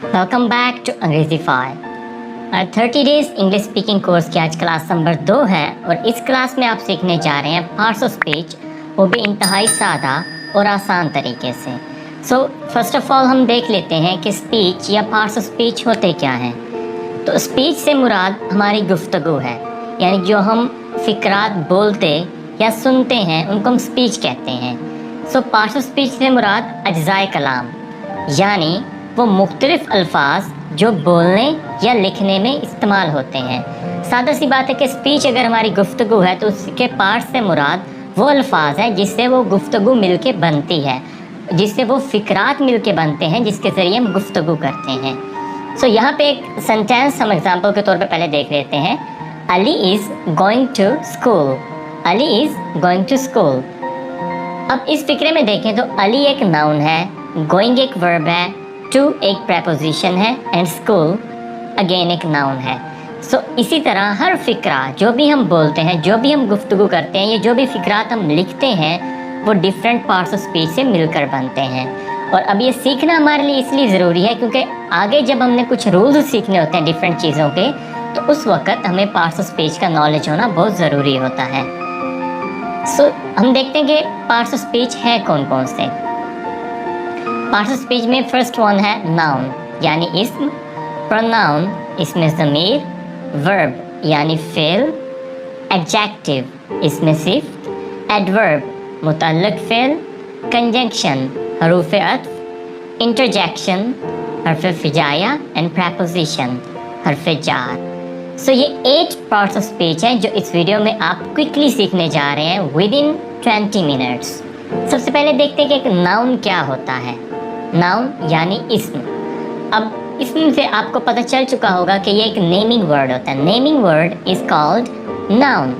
Welcome back to अंग्रेजी file. 30 days English speaking course की आज क्लास नंबर 2 है और इस क्लास में आप सीखने जा रहे हैं पार्ट्स ऑफ स्पीच, वो भी इंतहाई सादा और आसान तरीके से। सो फर्स्ट ऑफ ऑल हम देख लेते हैं कि स्पीच या पार्ट्स ऑफ स्पीच होते क्या हैं। तो स्पीच से मुराद हमारी गुफ्तगू है, यानी जो हम फ़िक्रात बोलते या सुनते हैं उनको हम स्पीच कहते हैं। सो पार्ट्स ऑफ स्पीच से मुराद अज्जाए कलाम, यानी वो मुख्तलिफ अल्फाज जो बोलने या लिखने में इस्तेमाल होते हैं। सादा सी बात है कि स्पीच अगर हमारी गुफ्तगू है तो उसके पार्ट से मुराद वो अल्फाज हैं जिससे वो गुफ्तगू मिलके बनती है, जिससे वो फ़िक्रात मिलके बनते हैं, जिसके ज़रिए हम गुफ्तगू करते हैं। सो यहाँ पे एक सेंटेंस हम एग्जांपल के तौर पे पहले देख लेते हैं। Ali is going to school. Ali is going to school. अब इस फिक्रे में देखें तो अली एक नाउन है, गोइंग एक वर्ब है, टू एक प्रेपोजिशन है एंड स्कूल अगेन एक नाउन है। सो इसी तरह हर फ़िक्रा जो भी हम बोलते हैं, जो भी हम गुफ्तगू करते हैं, या जो भी फ़िक्रात हम लिखते हैं, वो डिफरेंट पार्ट्स ऑफ स्पीच से मिलकर बनते हैं। और अब ये सीखना हमारे लिए इसलिए ज़रूरी है क्योंकि आगे जब हमने कुछ रूल्स सीखने होते हैं डिफरेंट चीज़ों के, तो उस वक़्त हमें पार्ट्स ऑफ स्पीच का नॉलेज होना बहुत ज़रूरी होता है। सो हम देखते हैं कि पार्ट्स ऑफ स्पीच है कौन कौन से। पार्ट्स ऑफ स्पीच में फर्स्ट वन है नाउन यानी इस्म, प्रोनाउन इसमें ज़मीर, वर्ब यानी फ़ेल, एडजेक्टिव इसमें सिफ्त, एडवर्ब मुतल्लिक़ फ़ेल, कंजंक्शन हरूफ अत्फ़, इंटरजेक्शन हर्फ फिजाया एंड प्रेपोजिशन हर्फ जार। सो ये 8 पार्ट्स ऑफ स्पीच हैं जो इस वीडियो में आप क्विकली सीखने जा रहे हैं विद इन 20 मिनट्स। सबसे पहले देखते हैं कि एक नाउन क्या होता है। नाउन यानी इस्म। अब इसमें से आपको पता चल चुका होगा कि ये एक नेमिंग वर्ड होता है। Naming word is called noun,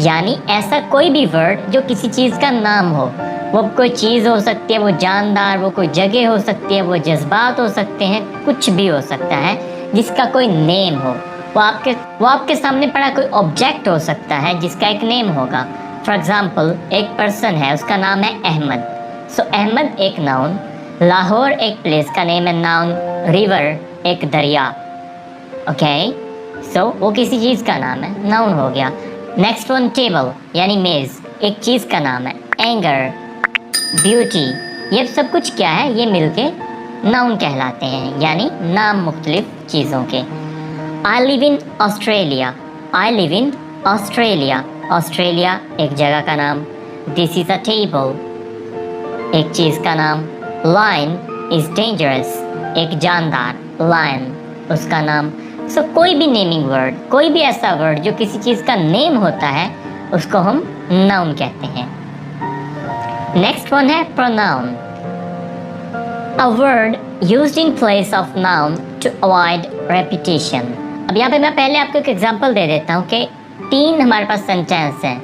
यानी ऐसा कोई भी वर्ड जो किसी चीज़ का नाम हो। वो कोई चीज़ हो सकती है, वो जानदार, वो कोई जगह हो सकती है, वो जज्बात हो सकते हैं, कुछ भी हो सकता है जिसका कोई नेम हो। वो आपके सामने पड़ा कोई ऑब्जेक्ट हो सकता है जिसका एक नेम होगा। फॉर एग्ज़ाम्पल एक पर्सन है, उसका नाम है अहमद। सो अहमद एक नाउन, लाहौर एक प्लेस का नेम है नाउन, रिवर एक दरिया। ओके, सो वो किसी चीज़ का नाम है, नाउन हो गया। नेक्स्ट वन टेबल यानी मेज़, एक चीज़ का नाम है। एंगर, ब्यूटी, ये सब कुछ क्या है, ये मिलके नाउन कहलाते हैं, यानी नाम मुख्तलिफ चीज़ों के। I live in Australia. I live in Australia. Australia एक जगह का नाम। दिस इज़ अ टेबल एक चीज़ का नाम। लायन इज़ डेंजरस एक जानदार, लायन उसका नाम। सो कोई भी नेमिंग वर्ड, कोई भी ऐसा वर्ड जो किसी चीज़ का नेम होता है, उसको हम नाउन कहते हैं। नेक्स्ट वन है pronoun, a word used in place of noun to avoid repetition. अब यहाँ पे मैं पहले आपको एक एग्जांपल दे देता हूँ कि 3 हमारे पास सेंटेंस हैं।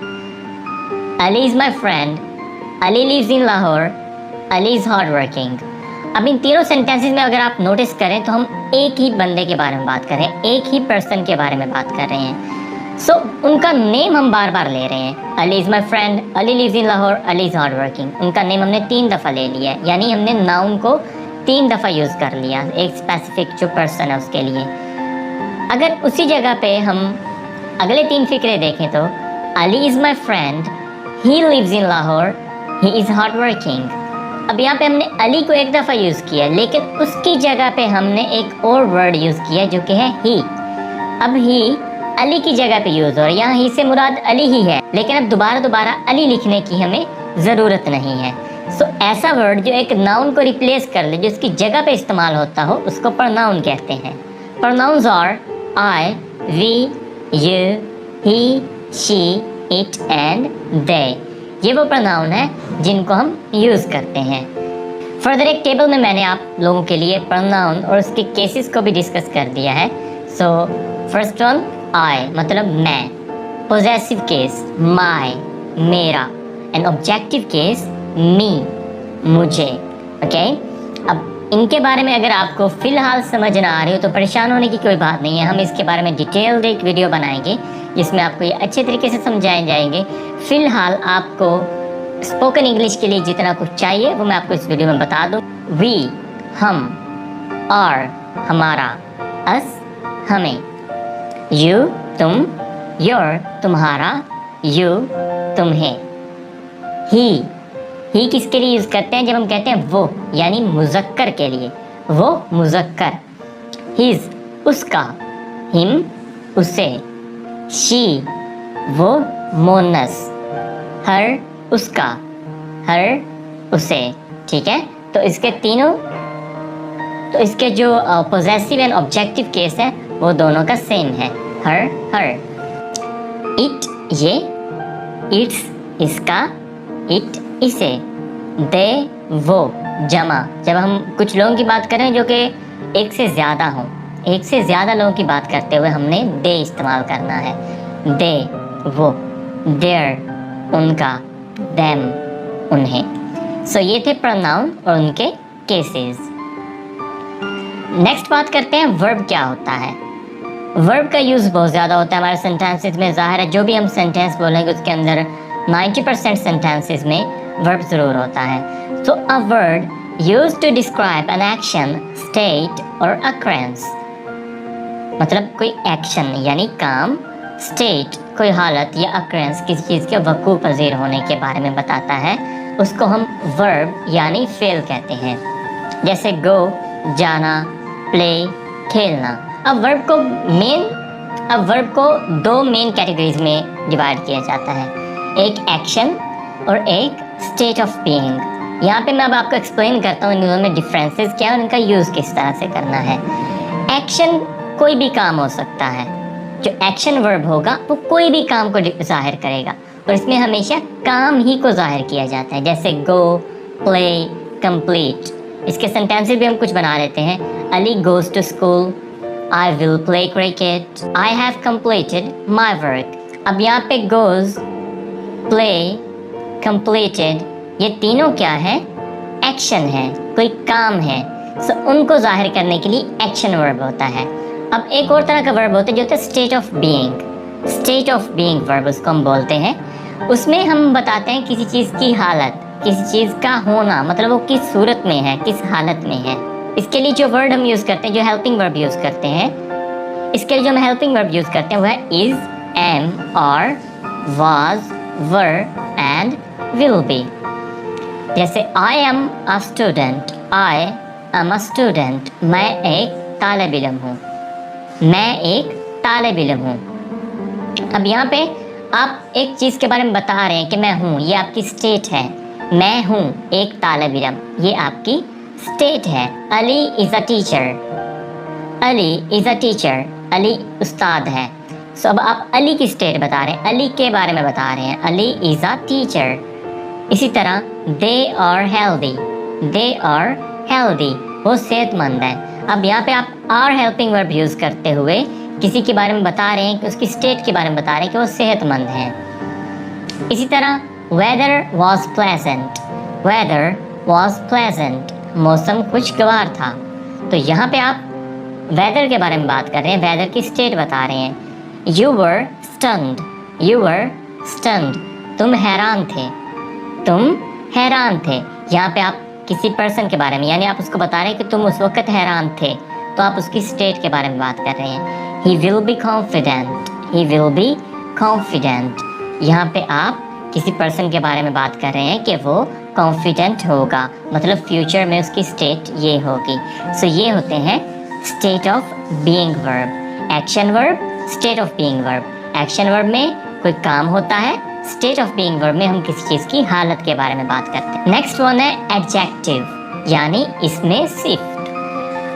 Ali is my friend, Ali lives in Lahore, Ali is hard working. अब इन तीनों सेंटेंसेस में अगर आप नोटिस करें तो हम एक ही बंदे के बारे में बात कर रहे हैं, एक ही पर्सन के बारे में बात कर रहे हैं। सो उनका नेम हम बार बार ले रहे हैं। Ali is my friend, Ali lives in Lahore, Ali is hard working. उनका नेम हमने 3 दफ़ा ले लिया है, यानी हमने नाउन को 3 दफ़ा यूज़ कर लिया एक स्पेसिफिक जो पर्सन है उसके लिए। अगर उसी जगह पे हम अगले 3 फिक्रे देखें तो Ali is my friend, he lives in Lahore, he is hard working. अब यहाँ पे हमने अली को एक दफ़ा यूज़ किया, लेकिन उसकी जगह पे हमने एक और वर्ड यूज़ किया जो कि है ही। अब ही अली की जगह पे यूज़ हो रहा है, यहाँ ही से मुराद अली ही है, लेकिन अब दोबारा अली लिखने की हमें ज़रूरत नहीं है। सो ऐसा वर्ड जो एक नाउन को रिप्लेस कर ले, जो उसकी जगह पे इस्तेमाल होता हो, उसको प्रोनाउन कहते हैं। Pronouns are I, we, you, he, she, it and they. ये वो प्रोनाउन है जिनको हम यूज़ करते हैं। फर्दर एक टेबल में मैंने आप लोगों के लिए प्रोनाउन और उसके केसेस को भी डिस्कस कर दिया है। सो फर्स्ट वन आई मतलब मैं, पोजेसिव केस माय मेरा, एंड ऑब्जेक्टिव केस मी मुझे। ओके, अब इनके बारे में अगर आपको फ़िलहाल समझ ना आ रही हो तो परेशान होने की कोई बात नहीं है। हम इसके बारे में डिटेल्ड एक वीडियो बनाएंगे जिसमें आपको ये अच्छे तरीके से समझाए जाएंगे। फ़िलहाल आपको स्पोकन इंग्लिश के लिए जितना कुछ चाहिए वो मैं आपको इस वीडियो में बता दूँ। वी हम, आर हमारा, अस हमें, यू तुम, योर तुम्हारा, यू तुम्हें, ही किसके लिए यूज करते हैं? जब हम कहते हैं वो, यानी मुज़क्कर के लिए, वो मुज़क्कर, हिज उसका, हिम उसे, शी वो मोनस, हर उसका, हर उसे। ठीक है, तो इसके तीनों, तो इसके जो पोजेसिव एंड ऑब्जेक्टिव केस है वो दोनों का सेम है, हर। इट ये, इट्स इसका, इट इसे, दे वो जमा। जब हम कुछ लोगों की बात करें जो कि एक से ज़्यादा हों, एक से ज़्यादा लोगों की बात करते हुए हमने दे इस्तेमाल करना है। दे वो, देयर उनका, देम उन्हें। सो ये थे प्रोनाउन और उनके केसेस। नेक्स्ट बात करते हैं वर्ब क्या होता है। वर्ब का यूज़ बहुत ज़्यादा होता है हमारे सेंटेंसेस में। ज़ाहिर है जो भी हम सेंटेंस बोलेंगे उसके अंदर 90% सेंटेंसेस में वर्ब ज़रूर होता है। So a word used to describe an action, state और अकरेंस, मतलब कोई एक्शन यानी काम, स्टेट कोई हालत या अकरेंस किसी चीज़ के वकूअ पज़ीर होने के बारे में बताता है, उसको हम वर्ब यानी फेल कहते हैं। जैसे गो जाना, प्ले खेलना। अब वर्ब को दो मेन कैटेगरीज में डिवाइड किया जाता है, एक एक्शन और एक स्टेट ऑफ बीइंग। यहाँ पे मैं अब आपको एक्सप्लेन करता हूँ इन दोनों में डिफरेंसेस क्या है और इनका यूज़ किस तरह से करना है। एक्शन कोई भी काम हो सकता है, जो एक्शन वर्ब होगा वो कोई भी काम को जाहिर करेगा और इसमें हमेशा काम ही को जाहिर किया जाता है। जैसे गो, प्ले, कंप्लीट। इसके सेंटेंसेस भी हम कुछ बना लेते हैं। Ali goes to school, I will play cricket, I have completed my work. अब यहाँ पे गोज, प्ले, कंप्लीटेड ये तीनों क्या है? एक्शन है, कोई काम है। सो उनको जाहिर करने के लिए एक्शन वर्ब होता है। अब एक और तरह का वर्ब होता है जो होता है state of being. State of being verb उसको हम बोलते हैं। उसमें हम बताते हैं किसी चीज़ की हालत, किसी चीज़ का होना, मतलब वो किस सूरत में है, किस हालत में है। इसके लिए जो वर्ड हम यूज़ करते हैं, जो हेल्पिंग वर्ब यूज़ करते हैं, इसके लिए जो हम हेल्पिंग वर्ब यूज़ करते हैं वह है is, am, are, was, were and will be. जैसे I am a student, I am a student, मैं एक तालिब इल्म हूँ, मैं एक तालिब इल्म हूँ। अब यहाँ पे आप एक चीज़ के बारे में बता रहे हैं कि मैं हूँ, ये आपकी स्टेट है। मैं हूँ एक तालिब इल्म, ये आपकी स्टेट है। Ali is a teacher, Ali is a teacher, Ali उस्ताद है। सो अब आप अली की स्टेट बता रहे हैं, अली के बारे में बता रहे हैं, अली इज़ अ टीचर। इसी तरह they are healthy, they are healthy, वो सेहतमंद है। अब यहाँ पे आप आर हेल्पिंग वर्ब यूज़ करते हुए किसी के बारे में बता रहे हैं कि उसकी स्टेट के बारे में बता रहे हैं कि वो सेहतमंद है। इसी तरह weather was pleasant, weather was pleasant, मौसम खुशगवार था। तो यहाँ पे आप वेदर के बारे में बात कर रहे हैं, वेदर की स्टेट बता रहे हैं। You were stunned, you were stunned, तुम हैरान थे, तुम हैरान थे। यहाँ पे आप किसी पर्सन के बारे में, यानी आप उसको बता रहे हैं कि तुम उस वक्त हैरान थे, तो आप उसकी स्टेट के बारे में बात कर रहे हैं। He will be confident, he will be confident. यहाँ पे आप किसी पर्सन के बारे में बात कर रहे हैं कि वो कॉन्फिडेंट होगा, मतलब फ्यूचर में उसकी स्टेट ये होगी। सो ये होते हैं state of being verb. Action verb, state of being verb. Action verb में कोई काम होता है, स्टेट ऑफ बीइंग वर्ब में हम किसी चीज़ की हालत के बारे में बात करते हैं। नेक्स्ट वन है एडजेक्टिव, यानी इसमें सिफ्त।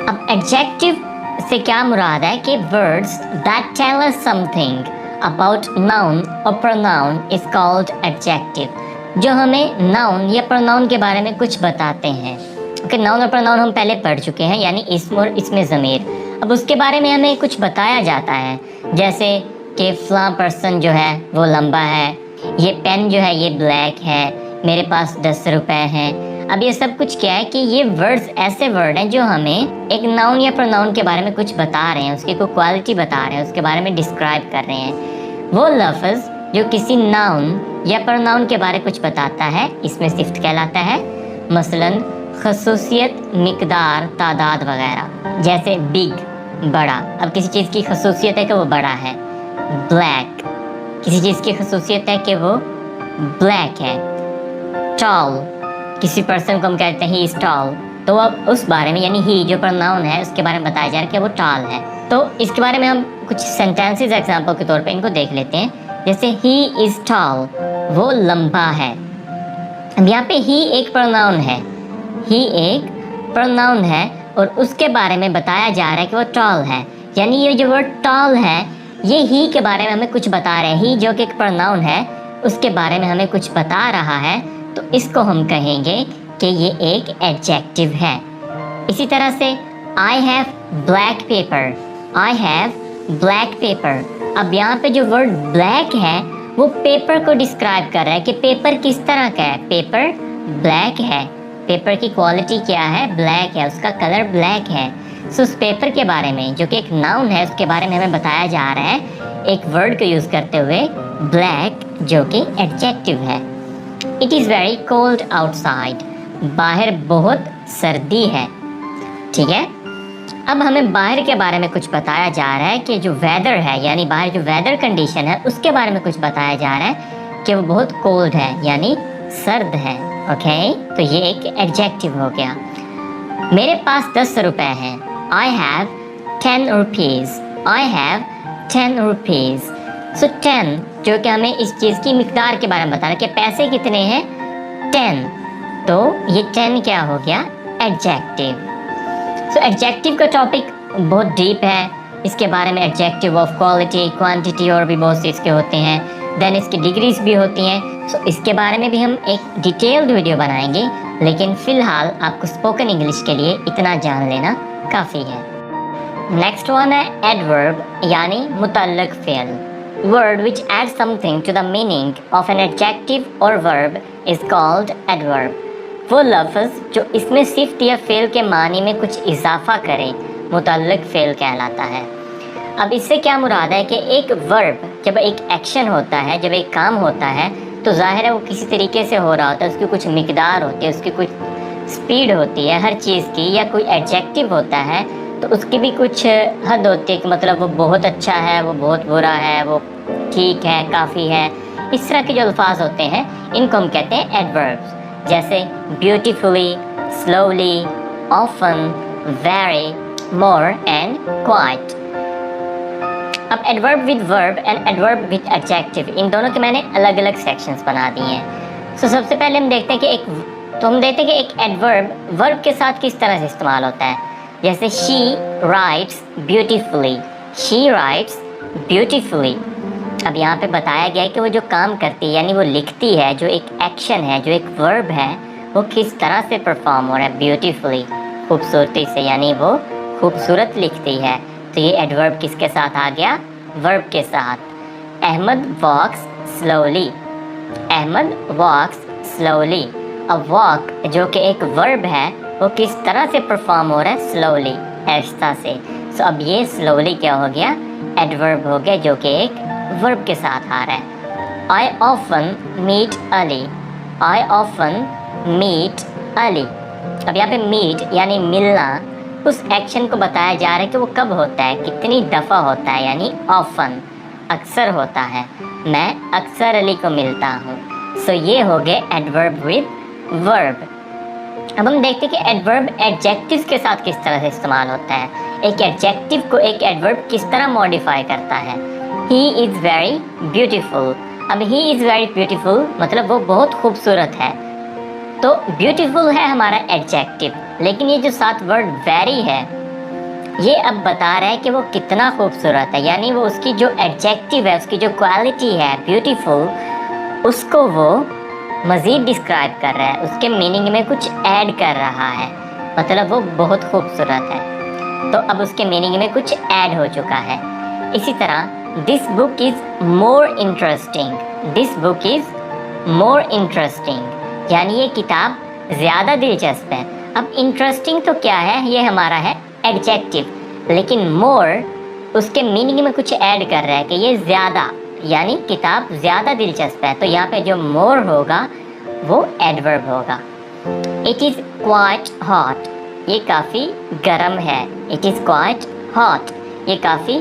अब एडजेक्टिव से क्या मुराद है कि words that tell us something about noun और प्रोनाउन इज कॉल्ड एडजेक्टिव। जो हमें नाउन या प्रोनाउन के बारे में कुछ बताते हैं। ओके, नाउन और प्रोनाउन हम पहले पढ़ चुके हैं, यानी इस्म और इसमें ज़मीर। अब उसके बारे में हमें कुछ बताया जाता है, जैसे कि फ़लाँ पर्सन जो है वो लंबा है, ये पेन जो है ये ब्लैक है, मेरे पास 10 रुपए हैं। अब ये सब कुछ क्या है कि ये वर्ड्स ऐसे वर्ड हैं जो हमें एक नाउन या प्रोनाउन के बारे में कुछ बता रहे हैं, उसकी कोई क्वालिटी बता रहे हैं, उसके बारे में डिस्क्राइब कर रहे हैं। वो लफ्ज़ जो किसी नाउन या प्रोनाउन के बारे में कुछ बताता है, इसमें सिफ्त कहलाता है। मसलन खसूसियत, मिकदार, तादाद वगैरह। जैसे बिग, बड़ा। अब किसी चीज़ की खसूसियत है कि वो बड़ा है। ब्लैक, किसी चीज़ की खसूसियत है कि वो ब्लैक है। टॉल, किसी पर्सन को हम कहते हैं ही इज टॉल, तो अब उस बारे में यानी ही जो प्रोनाउन है उसके बारे में बताया जा रहा है कि वो टॉल है। तो इसके बारे में हम कुछ सेंटेंसेस एग्जांपल के तौर पे इनको देख लेते हैं। जैसे ही इज टॉल, वो लंबा है। अब यहाँ पे ही एक प्रोनाउन है, ही एक प्रोनाउन है और उसके बारे में बताया जा रहा है कि वो टॉल है। यानी ये जो वर्ड टॉल है ये ही के बारे में हमें कुछ बता रहे हैं। ही जो कि एक प्रोनाउन है उसके बारे में हमें कुछ बता रहा है, तो इसको हम कहेंगे कि ये एक एडजेक्टिव है। इसी तरह से I have black pepper, I have black pepper. अब यहाँ पे जो वर्ड ब्लैक है वो पेपर को डिस्क्राइब कर रहा है कि पेपर किस तरह का है। पेपर ब्लैक है, पेपर की क्वालिटी क्या है, ब्लैक है, उसका कलर ब्लैक है। सो उस पेपर के बारे में जो कि एक नाउन है उसके बारे में हमें बताया जा रहा है एक वर्ड को यूज़ करते हुए, ब्लैक, जो कि एडजेक्टिव है। It is very cold outside, बाहर बहुत सर्दी है। ठीक है, अब हमें बाहर के बारे में कुछ बताया जा रहा है कि जो वेदर है यानी बाहर जो वेदर कंडीशन है उसके बारे में कुछ बताया जा रहा है कि वो बहुत कोल्ड है यानी सर्द है। ओके, तो ये एक एडजेक्टिव हो गया। मेरे पास 10 रुपए हैं, I have 10 rupees, I have 10 rupees. So 10 जो कि हमें इस चीज़ की मिकदार के बारे में बता रहा है कि पैसे कितने हैं, 10। तो ये 10 क्या हो गया, एडजेक्टिव। सो एडजेक्टिव का टॉपिक बहुत डीप है, इसके बारे में एडजेक्टिव ऑफ क्वालिटी, क्वांटिटी और भी बहुत से इसके होते हैं। देन इसकी डिग्रीज भी होती हैं। सो इसके बारे में भी हम एक डिटेल्ड वीडियो बनाएंगे, लेकिन फ़िलहाल आपको स्पोकन इंग्लिश के लिए इतना जान लेना काफ़ी है। नेक्स्ट वन है एडवर्ब यानी मुतल्लक fail. Word which adds something to the meaning of an adjective or verb is called adverb. वो लफ्ज़ जो इसमें सिफ्त या फ़ेल के मानी में कुछ इजाफा करे मुतल्लक फ़ेल कहलाता है। अब इससे क्या मुराद है कि एक वर्ब जब एक एक्शन होता है, जब एक काम होता है, तो ज़ाहिर है वो किसी तरीके से हो रहा होता है, उसकी कुछ मिकदार होती है, उसकी कुछ स्पीड होती है हर चीज़ की, या कोई एडजेक्टिव होता है तो उसकी भी कुछ हद होती है कि मतलब वो बहुत अच्छा है, वो बहुत बुरा है, वो ठीक है, काफ़ी है। इस तरह के जो अल्फाज होते हैं इनको हम कहते हैं एडवर्ब्स। जैसे beautifully, slowly, often, very, more and quite. अब adverb with verb and adverb with adjective, इन दोनों के मैंने अलग अलग सेक्शंस बना दिए हैं। सो सबसे पहले हम देखते हैं कि एक एडवर्ब वर्ब के साथ किस तरह से इस्तेमाल होता है। जैसे she writes beautifully, she writes beautifully. अब यहाँ पे बताया गया है कि वो जो काम करती है यानी वो लिखती है, जो एक एक्शन है, जो एक वर्ब है, वो किस तरह से परफॉर्म हो रहा है, ब्यूटीफुली, खूबसूरती से, यानी वो खूबसूरत लिखती है। तो ये एडवर्ब किसके साथ आ गया, वर्ब के साथ। अहमद वॉक्स स्लोली, अहमद वॉक्स स्लोली। अब वॉक जो कि एक वर्ब है वो किस तरह से परफॉर्म हो रहा है, स्लोली, आहिस्ता से। सो अब ये स्लोली क्या हो गया, एडवर्ब हो गया जो कि एक वर्ब के साथ आ रहा है। I often meet Ali, I often meet Ali. अब यहाँ पे मीट यानी मिलना, उस एक्शन को बताया जा रहा है कि वो कब होता है, कितनी दफ़ा होता है, यानी ऑफन, अक्सर होता है। मैं अक्सर अली को मिलता हूँ। सो ये हो गए एडवर्ब विद वर्ब। अब हम देखते हैं कि एडवर्ब एडजेक्टिव्स के साथ किस तरह से इस्तेमाल होता है। एक एडजेक्टिव को एक एडवर्ब किस तरह मॉडिफाई करता है। He is very beautiful. अब ही इज़ वेरी ब्यूटीफुल मतलब वो बहुत खूबसूरत है, तो ब्यूटीफुल है हमारा एडजेक्टिव, लेकिन ये जो साथ वर्ड वेरी है ये अब बता रहा है कि वो कितना खूबसूरत है, यानी वो उसकी जो एडजेक्टिव है, उसकी जो क्वालिटी है ब्यूटीफुल, उसको वो मज़ीद डिस्क्राइब कर रहा है, उसके मीनिंग में कुछ ऐड कर रहा है, मतलब वो बहुत खूबसूरत है, तो अब उसके मीनिंग में कुछ ऐड हो चुका है। इसी तरह this book is more interesting, this book is more interesting, यानी ये किताब ज़्यादा दिलचस्प है। अब इंटरेस्टिंग तो क्या है, ये हमारा है एडजेक्टिव, लेकिन मोर उसके मीनिंग में कुछ ऐड कर रहा है कि ये ज़्यादा, यानी किताब ज़्यादा दिलचस्प है, तो यहाँ पे जो मोर होगा वो एडवर्ब होगा। इट इज़ क्वाइट हॉट, ये काफ़ी गर्म है। इट इज़ क्वाइट हॉट, ये काफ़ी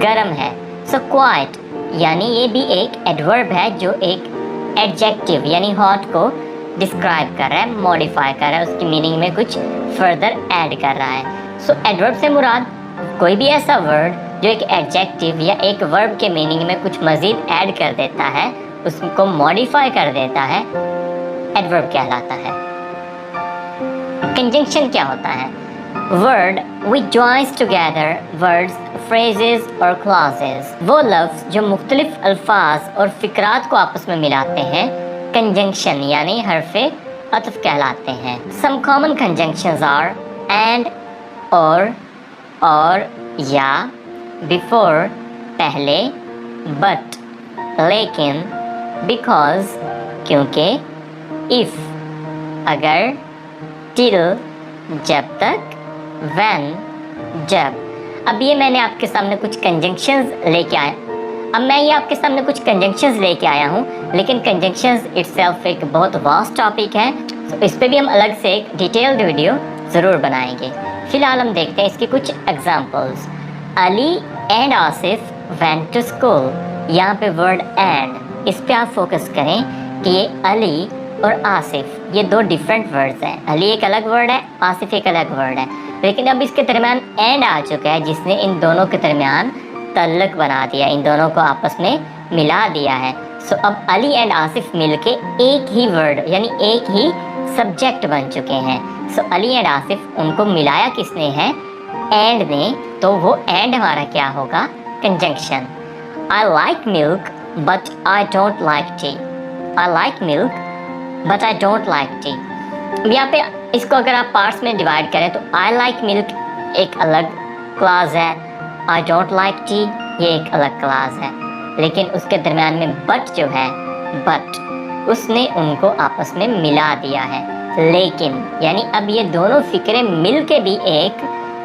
गर्म है। सो क्वाइट यानी ये भी एक एडवर्ब है जो एक एडजेक्टिव यानी हॉट को डिस्क्राइब कर रहा है, मॉडिफाई कर रहा है, उसकी मीनिंग में कुछ फर्दर ऐड कर रहा है। सो एडवर्ब से मुराद कोई भी ऐसा वर्ड जो एक एडजेक्टिव या एक वर्ब के मीनिंग में कुछ मज़ीद ऐड कर देता है, उसको मॉडिफाई कर देता है, एडवर्ब कहलाता है। कंजंक्शन क्या होता है? Word which joins together words, phrases और क्लॉजेस, वो लफ्ज़ जो मुख्तलिफ अल्फाज और फ़िक्रात को आपस में मिलाते हैं, कंजंक्शन यानी हरफ़े अत्फ़ कहलाते हैं। Some common conjunctions are and, और या, बिफोर पहले, बट लेकिन, बिकॉज क्योंकि, इफ़ अगर, टिल जब तक, व्हेन जब। अब ये मैंने आपके सामने कुछ कंजंक्शंस लेके आया हूँ, लेकिन कंजंक्शंस इटसेल्फ एक बहुत वास्ट टॉपिक है, तो इस पे भी हम अलग से एक डिटेल्ड वीडियो ज़रूर बनाएंगे। फ़िलहाल हम देखते हैं इसके कुछ examples. Ali and Asif went to school, यहाँ पे वर्ड एंड, इस पे आप फोकस करें कि ये अली और आसिफ ये दो डिफरेंट वर्ड्स हैं। अली एक अलग वर्ड है, आसिफ एक अलग वर्ड है, लेकिन अब इसके दरमियान एंड आ चुका है जिसने इन दोनों के दरमियान तल्लक बना दिया, इन दोनों को आपस में मिला दिया है। सो अब अली एंड आसिफ मिलके एक ही वर्ड यानी एक ही सब्जेक्ट बन चुके हैं। सो अली एंड आसिफ, उनको मिलाया किसने है? एंड ने। तो वो एंड हमारा क्या होगा? Conjunction. I like milk but I don't like T. I like milk but I don't like T. यहाँ पे इसको अगर आप पार्ट्स में डिवाइड करें तो आई लाइक मिल्क एक अलग क्लास है, आई डोंट लाइक टी ये एक अलग क्लास है, लेकिन उसके दरम्यान में बट जो है, बट उसने उनको आपस में मिला दिया है। लेकिन यानी अब ये दोनों फ़िक्रे मिल के भी एक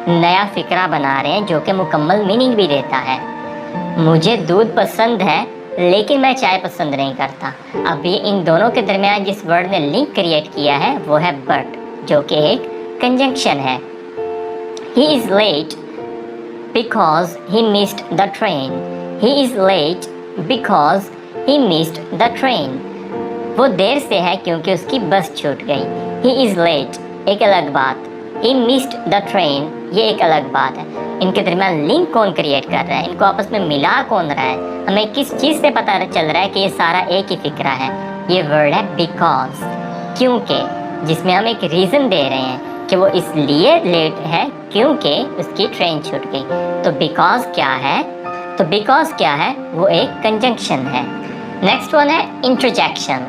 नया फ़िक्रा बना रहे हैं जो कि मुकम्मल मीनिंग भी देता है। मुझे दूध पसंद है लेकिन मैं चाय पसंद नहीं करता। अब ये इन दोनों के दरमियान जिस वर्ड ने लिंक क्रिएट किया है वो है बट, जो कि एक कंजंक्शन है। He is late because he missed the train. He is late because he missed the train. वो देर से है क्योंकि उसकी बस छूट गई। ही इज़ लेट एक अलग बात, ही मिस्ड द ट्रेन ये एक अलग बात है। इनके दरमियान लिंक कौन क्रिएट कर रहा है, इनको आपस में मिला कौन रहा है, हमें किस चीज़ से पता चल रहा है कि ये सारा एक ही फिक्रा है? ये वर्ड है बिकॉज, क्योंकि, जिसमें हम एक रीज़न दे रहे हैं कि वो इसलिए लेट है क्योंकि उसकी ट्रेन छूट गई। तो बिकॉज क्या है? तो बिकॉज क्या है? वो एक कंजंक्शन है। नेक्स्ट वन है interjection.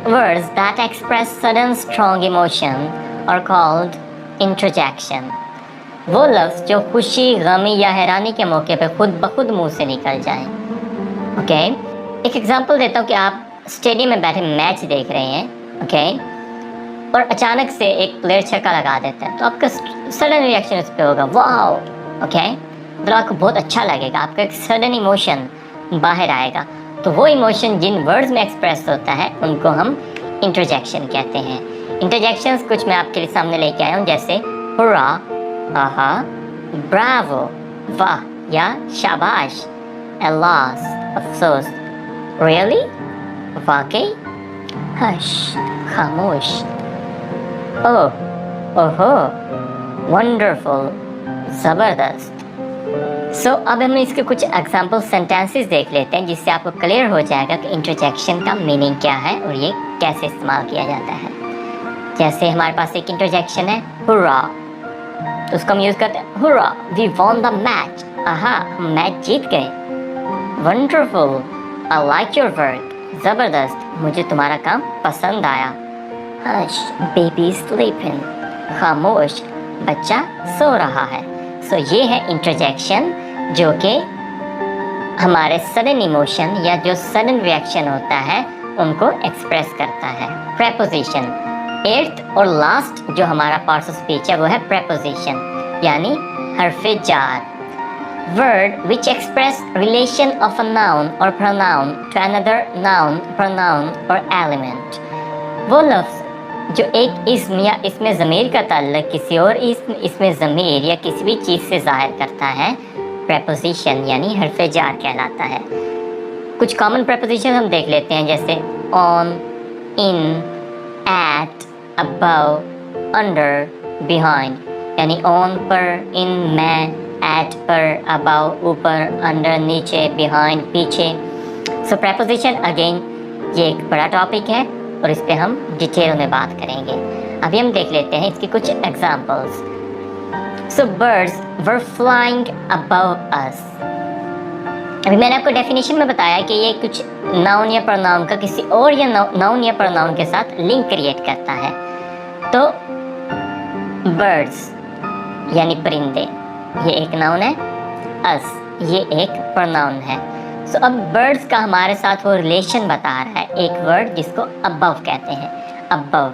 Words that express sudden strong emotion are called interjection. वो लफ्ज़ जो खुशी, गमी या हैरानी के मौके पे खुद ब खुद मुंह से निकल जाएं। ओके, एक एग्जांपल देता हूँ कि आप स्टेडियम में बैठे मैच देख रहे हैं, ओके, और अचानक से एक प्लेयर छक्का लगा देता है, तो आपका सडन रिएक्शन उस पर होगा वाओ, ओके, मतलब आपको बहुत अच्छा लगेगा, आपका एक सडन इमोशन बाहर आएगा। तो वो इमोशन जिन वर्ड्स में एक्सप्रेस होता है उनको हम इंटरजेक्शन कहते हैं। इंटरजेक्शंस कुछ मैं आपके सामने लेके आया हूँ, जैसे हुर्रा, आहा, ब्रावो, वाह या शाबाश, अल्लाह, अफसोस, रियली, वाकई, हश, खामोश, ओह, ओहो, वंडरफुल, ज़बरदस्त। सो अब हम इसके कुछ एग्जाम्पल सेंटेंसेस देख लेते हैं जिससे आपको क्लियर हो जाएगा कि इंटरजेक्शन का मीनिंग क्या है और ये कैसे इस्तेमाल किया जाता है। जैसे हमारे पास एक इंटरजेक्शन है हुर्रा, तो उसको हम यूज़ करते हैं hurrah we won the match, आहा हम मैच जीत गए। Wonderful, I like your work, ज़बरदस्त, मुझे तुम्हारा काम पसंद आया। हश, बेबी स्लीपिंग, खामोश, बच्चा सो रहा है। सो ये है इंटरजेक्शन जो कि हमारे सडन इमोशन या जो सडन रिएक्शन होता है उनको एक्सप्रेस करता है। प्रेपोजिशन, एट्थ और लास्ट जो हमारा पार्ट्स ऑफ स्पीच है वो है प्रेपोजिशन यानी हरफे जार। Word which express relation of a noun और pronoun to another noun, pronoun और एलिमेंट। वो लफ्ज़ जो एक इस्म या इसमें ज़मीर का ताल्लुक किसी और इसमें ज़मीर या किसी भी चीज़ से ज़ाहिर करता है, प्रेपोजिशन यानी हर्फ़ जार कहलाता है। कुछ कॉमन प्रेपोजिशन हम देख लेते हैं, जैसे on, in, at, above, under, behind. यानी ऑन पर, इन में, एट पर, अबव ऊपर, अंडर नीचे, बिहाइंड पीछे। सो प्रेपोजिशन अगेन ये एक बड़ा टॉपिक है और इस पे हम डिटेल में बात करेंगे। अभी हम देख लेते हैं इसकी कुछ एग्जांपल्स। सो बर्ड्स वर फ्लाइंग अबव अस। अभी मैंने आपको डेफिनेशन में बताया कि ये कुछ नाउन या प्रोनाउन का किसी और या नाउन या प्रोनाउन के साथ लिंक क्रिएट करता है। तो बर्ड्स यानी परिंदे, ये एक नाउन है, अस ये एक प्रोनाउन है। सो अब बर्ड्स का हमारे साथ वो रिलेशन बता रहा है, एक वर्ड जिसको अबव कहते हैं। अबव,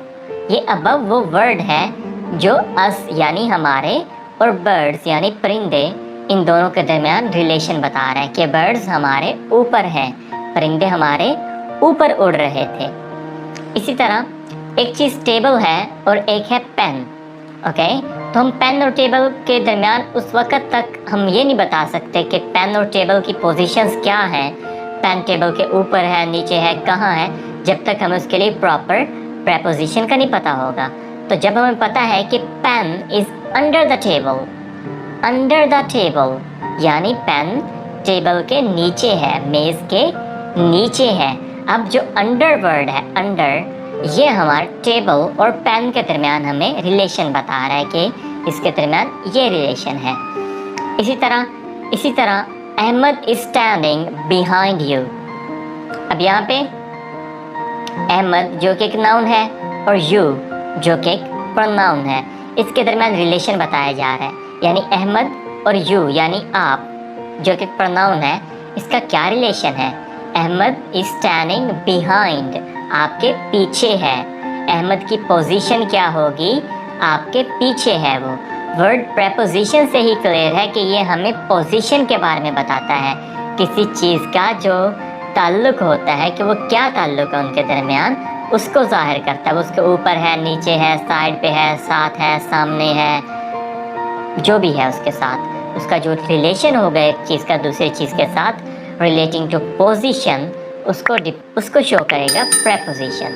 ये अबव वो वर्ड है जो अस यानी हमारे और बर्ड्स यानी परिंदे, इन दोनों के दरमियान रिलेशन बता रहा है कि बर्ड्स हमारे ऊपर हैं, परिंदे हमारे ऊपर उड़ रहे थे। इसी तरह एक चीज़ टेबल है और एक है पेन। ओके, तो हम पेन और टेबल के दरमियान उस वक्त तक हम ये नहीं बता सकते कि पेन और टेबल की पोजीशंस क्या हैं, पेन टेबल के ऊपर है, नीचे है, कहाँ है, जब तक हमें उसके लिए प्रॉपर प्रेपोजिशन का नहीं पता होगा। तो जब हमें पता है कि pen is under the table, under the table यानी पेन टेबल के नीचे है, मेज़ के नीचे है। अब जो अंडर वर्ड है, अंडर, ये हमारे टेबल और पेन के दरमियान हमें रिलेशन बता रहा है कि इसके दरमियान ये रिलेशन है। इसी तरह Ahmad is standing behind you. अब यहाँ पे अहमद जो कि एक नाउन है और यू जो कि एक प्रोनाउन है, इसके दरमियान रिलेशन बताया जा रहा है। यानी अहमद और यू यानी आप जो कि प्रोनाउन है, इसका क्या रिलेशन है? अहमद इज स्टैंडिंग बिहाइंड, आपके पीछे है। अहमद की पोजीशन क्या होगी? आपके पीछे है। वो वर्ड प्रेपोजिशन से ही क्लियर है कि ये हमें पोजीशन के बारे में बताता है, किसी चीज़ का जो ताल्लुक होता है कि वो क्या ताल्लुक है उनके दरमियान, उसको जाहिर करता है। वो उसके ऊपर है, नीचे है, साइड पे है, साथ है, सामने है, जो भी है उसके साथ उसका जो रिलेशन होगा एक चीज़ का दूसरी चीज़ के साथ रिलेटिंग टू पोजीशन, उसको शो करेगा प्रेपोजिशन।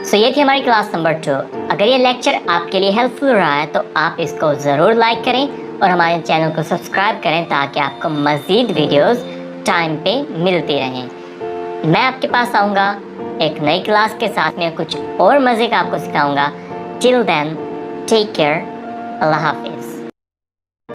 सो ये थी हमारी क्लास नंबर 2। अगर ये लेक्चर आपके लिए हेल्पफुल रहा है तो आप इसको ज़रूर लाइक करें और हमारे चैनल को सब्सक्राइब करें ताकि आपको मज़ीद वीडियोस टाइम पे मिलती रहें। मैं आपके पास आऊँगा एक नई क्लास के साथ में, कुछ और मज़े का आपको सिखाऊँगा। टिल देन टेक केयर, अल्लाह हाफिज़।